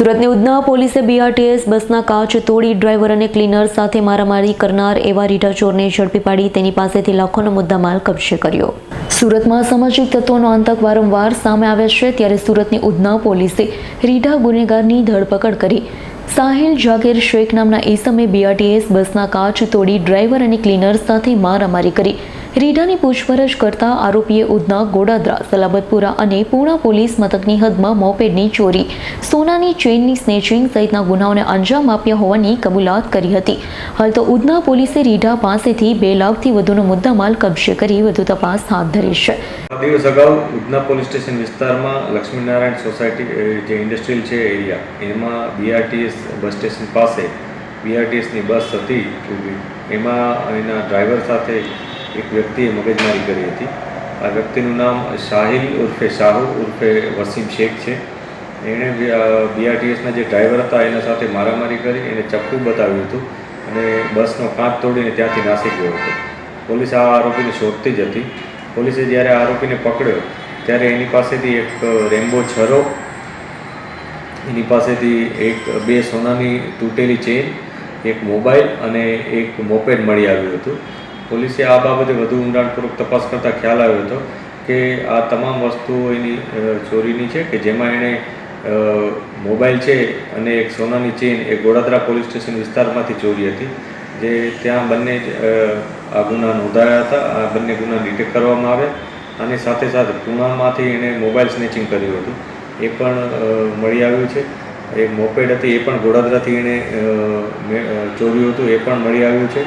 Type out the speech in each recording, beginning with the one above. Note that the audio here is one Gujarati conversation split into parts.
સુરતની ઉધના પોલીસે બીઆરટીએસ બસના કાચ તોડી ડ્રાઈવર અને ક્લીનર સાથે મારામારી કરનાર એવા રીઢા ચોરને ઝડપી પાડી તેની પાસેથી લાખોનો મુદ્દામાલ કબજે કર્યો। સુરતમાં સામાજિક તત્વોનો આતંક વારંવાર સામે આવે છે, ત્યારે સુરતની ઉધના પોલીસે રીઢા ગુનેગારની ધરપકડ કરી। સાહિલ જાગીર શેખ નામના ઈસમે બીઆરટીએસ બસના કાચ તોડી ડ્રાઈવર અને ક્લીનર સાથે મારામારી કરી। રીઢાની પૂછપરછ કરતા આરોપીએ ઉધના, ગોડાદરા, સલાબતપુરા અને પૂણા પોલીસ મથકની હદમાં મોપેડની ચોરી, સોનાની ચેનની સ્નેચિંગ સહિતના ગુનાઓને અંજામ આપ્યા હોવાની કબૂલાત કરી હતી। હાલ તો ઉધના પોલીસે રીઢા પાસેથી 2 લાખથી વધુનો મુદ્દામાલ કબજે કરી વધુ તપાસ હાથ ધરી છે। દિવસ અગાઉ ઉધના પોલીસ સ્ટેશન વિસ્તારમાં લક્ષ્મીનારાયણ સોસાયટી જે ઇન્ડસ્ટ્રીયલ છે એરિયા, એમાં બીઆરટીએસ બસ સ્ટેશન પાસે બીઆરટીએસની બસ હતી ઊભી, એમાં એના ડ્રાઈવર સાથે એક વ્યક્તિએ મગજમારી કરી હતી। આ વ્યક્તિનું નામ સાહિલ ઉર્ફે શાહુ ઉર્ફે વસીમ શેખ છે। એણે બીઆરટીએસના જે ડ્રાઈવર હતા એના સાથે મારામારી કરી, એને ચપ્પુ બતાવ્યું હતું અને બસનો કાચ તોડીને ત્યાંથી નાસી ગયો હતો। પોલીસ આ આરોપીને શોધતી જ હતી। પોલીસે જ્યારે આરોપીને પકડ્યો ત્યારે એની પાસેથી એક રેમ્બો છરો, એની પાસેથી 2 સોનાની તૂટેલી ચેન, એક મોબાઈલ અને એક મોપેડ મળી આવ્યું હતું। પોલીસે આ બાબતે વધુ ઊંડાણપૂર્વક તપાસ કરતાં ખ્યાલ આવ્યો હતો કે આ તમામ વસ્તુઓ એની ચોરીની છે, કે જેમાં એણે મોબાઈલ છે અને એક સોનાની ચેન એ ગોડાદરા પોલીસ સ્ટેશન વિસ્તારમાંથી ચોરી હતી, જે ત્યાં બંને આ ગુના નોંધાયા હતા। આ બંને ગુના ડિટેક્ટ કરવામાં આવ્યા અને સાથે સાથે પૂણામાંથી એણે મોબાઈલ સ્નેચિંગ કર્યું હતું, એ પણ મળી આવ્યું છે। એક મોપેડ હતી, એ પણ ગોડાદરાથી એણે ચોર્યું હતું, એ પણ મળી આવ્યું છે।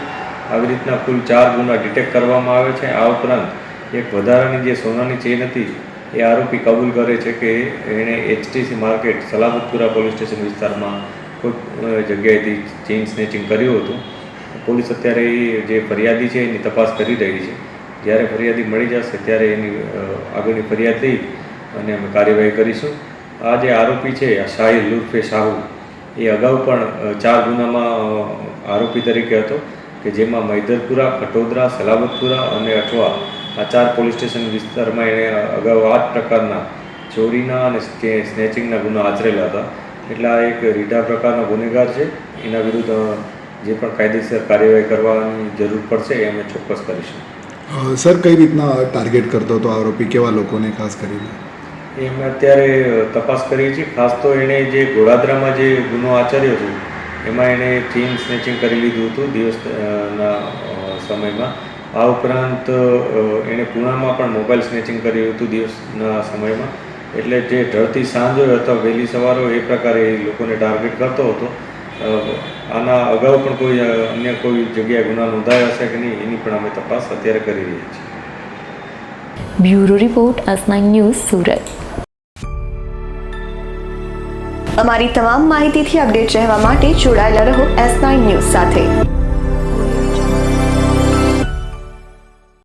આવી રીતના કુલ 4 ગુના ડિટેક્ટ કરવામાં આવે છે। આ ઉપરાંત એક વધારાની જે સોનાની ચેન હતી એ આરોપી કબૂલ કરે છે કે એણે HTC market Salabatpura police station વિસ્તારમાં કોઈ જગ્યાએથી ચેઇન સ્નેચિંગ કર્યું હતું। પોલીસ અત્યારે જે ફરિયાદી છે એની તપાસ કરી રહી છે। જ્યારે ફરિયાદી મળી જશે ત્યારે એની આગળની ફરિયાદ લઈ અને અમે કાર્યવાહી કરીશું। આ જે આરોપી છે સાહિલ ઉર્ફે શાહુ, એ અગાઉ પણ 4 ગુનામાં આરોપી તરીકે હતો, કે જેમાં મૈદરપુરા, ખટોદરા, સલાબતપુરા અને અઠવા, આ 4 પોલીસ સ્ટેશન વિસ્તારમાં એણે અગાઉ 8 પ્રકારના ચોરીના અને સ્નેચિંગના ગુના આચરેલા હતા। એટલે આ એક રીઢા પ્રકારનો ગુનેગાર છે। એના વિરુદ્ધ જે પણ કાયદેસર કાર્યવાહી કરવાની જરૂર પડશે એ અમે ચોક્કસ કરીશું। સર, કઈ રીતના ટાર્ગેટ કરતો હતો આરોપી, કેવા લોકોને ખાસ કરીને? એ અમે અત્યારે તપાસ કરીએ છીએ। ખાસ તો એણે જે ગોડાદરામાં જે ગુનો આચર્યો છે એમાં એણે ચેઇન સ્નેચિંગ કરી લીધું હતું દિવસના સમયમાં। આ ઉપરાંત એણે પૂણામાં પણ મોબાઈલ સ્નેચિંગ કર્યું હતું દિવસના સમયમાં। એટલે જે ઢળતી સાંજ હોય અથવા વહેલી સવાર હોય એ પ્રકારે એ લોકોને ટાર્ગેટ કરતો હતો। આના અગાઉ પણ કોઈ અન્ય કોઈ જગ્યાએ ગુના નોંધાયા હશે કે નહીં એની પણ અમે તપાસ અત્યારે કરી રહ્યા છીએ। Bureau report, S9 news, Surat. અમારી તમામ માહિતીથી અપડેટ રહેવા માટે જોડાયેલા રહો S9 ન્યૂઝ સાથે।